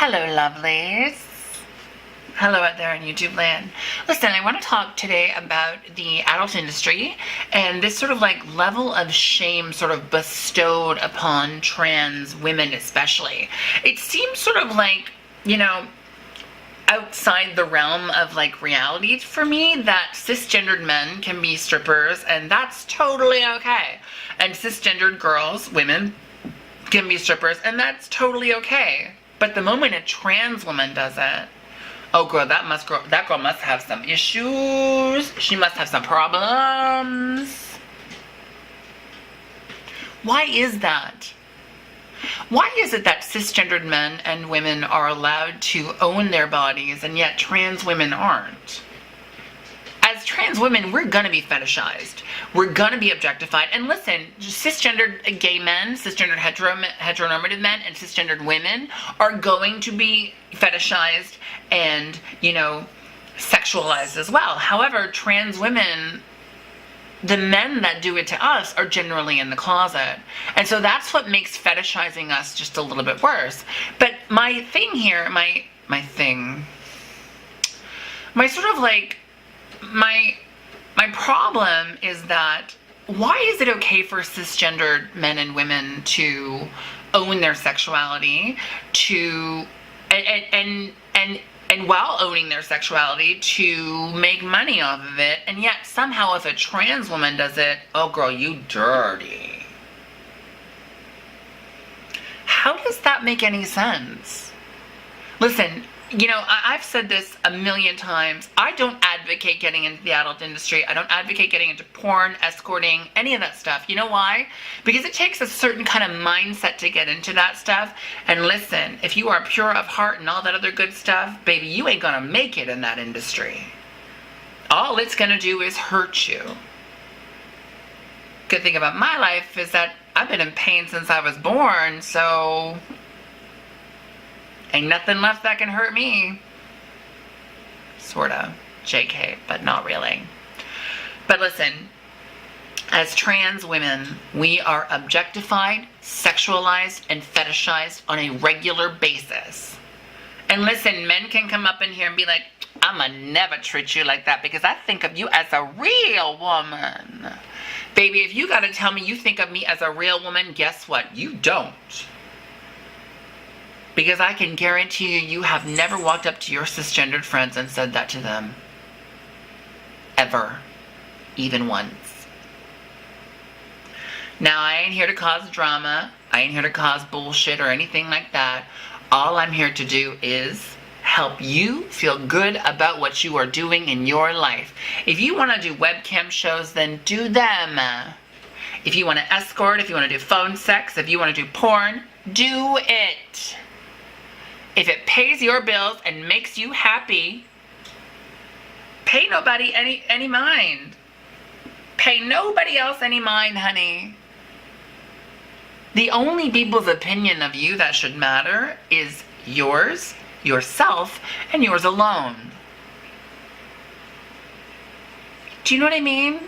Hello, lovelies. Hello out there in YouTube land. Listen, I want to talk today about the adult industry and this sort of like level of shame sort of bestowed upon trans women especially. It seems sort of like, outside the realm of like reality for me that cisgendered men can be strippers and that's totally okay. And cisgendered girls, women, can be strippers and that's totally okay. But the moment a trans woman does it, oh girl, that girl must have some issues. She must have some problems. Why is that? Why is it that cisgendered men and women are allowed to own their bodies and yet trans women aren't? As trans women, we're gonna be fetishized. We're gonna be objectified. And listen, cisgendered gay men, cisgendered heteronormative men, and cisgendered women are going to be fetishized and, sexualized as well. However, trans women, the men that do it to us are generally in the closet. And so that's what makes fetishizing us just a little bit worse. But my thing here, my problem is that why is it okay for cisgendered men and women to own their sexuality, and while owning their sexuality to make money off of it, and yet somehow if a trans woman does it, oh girl, you dirty. How does that make any sense? Listen, I've said this a million times. I don't advocate getting into the adult industry. I don't advocate getting into porn, escorting, any of that stuff. You know why? Because it takes a certain kind of mindset to get into that stuff. And listen, if you are pure of heart and all that other good stuff, baby, you ain't gonna make it in that industry. All it's gonna do is hurt you. Good thing about my life is that I've been in pain since I was born, so ain't nothing left that can hurt me. Sorta. JK, but not really. But listen, as trans women, we are objectified, sexualized, and fetishized on a regular basis. And listen, men can come up in here and be like, I'ma never treat you like that because I think of you as a real woman. Baby, if you gotta tell me you think of me as a real woman, guess what? You don't. Because I can guarantee you have never walked up to your cisgendered friends and said that to them. Ever. Even once. Now, I ain't here to cause drama. I ain't here to cause bullshit or anything like that. All I'm here to do is help you feel good about what you are doing in your life. If you want to do webcam shows, then do them. If you want to escort, if you want to do phone sex, if you want to do porn, do it. If it pays your bills and makes you happy, pay nobody any mind. Pay nobody else any mind, honey. The only people's opinion of you that should matter is yours, yourself, and yours alone. Do you know what I mean?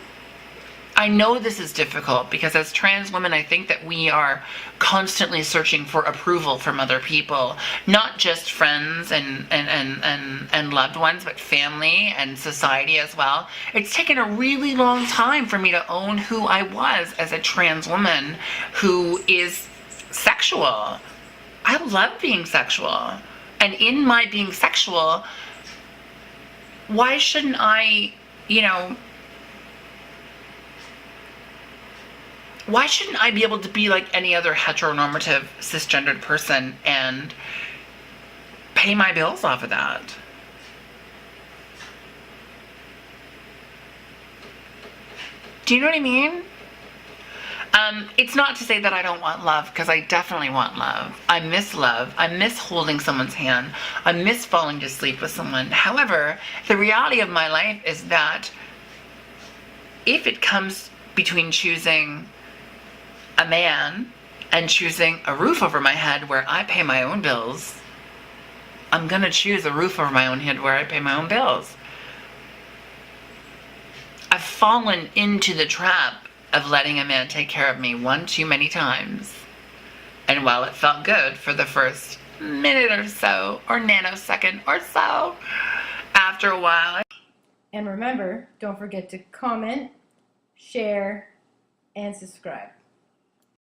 I know this is difficult because as trans women, I think that we are constantly searching for approval from other people, not just friends and loved ones, but family and society as well. It's taken a really long time for me to own who I was as a trans woman who is sexual. I love being sexual. And in my being sexual, why shouldn't I, why shouldn't I be able to be like any other heteronormative cisgendered person and pay my bills off of that? Do you know what I mean? It's not to say that I don't want love, because I definitely want love. I miss love. I miss holding someone's hand. I miss falling to sleep with someone. However, the reality of my life is that if it comes between choosing a man and choosing a roof over my head where I pay my own bills, I'm gonna choose a roof over my own head where I pay my own bills. I've fallen into the trap of letting a man take care of me one too many times. And while it felt good for the first minute or so, or nanosecond or so. After a while. And remember, don't forget to comment, share, and subscribe.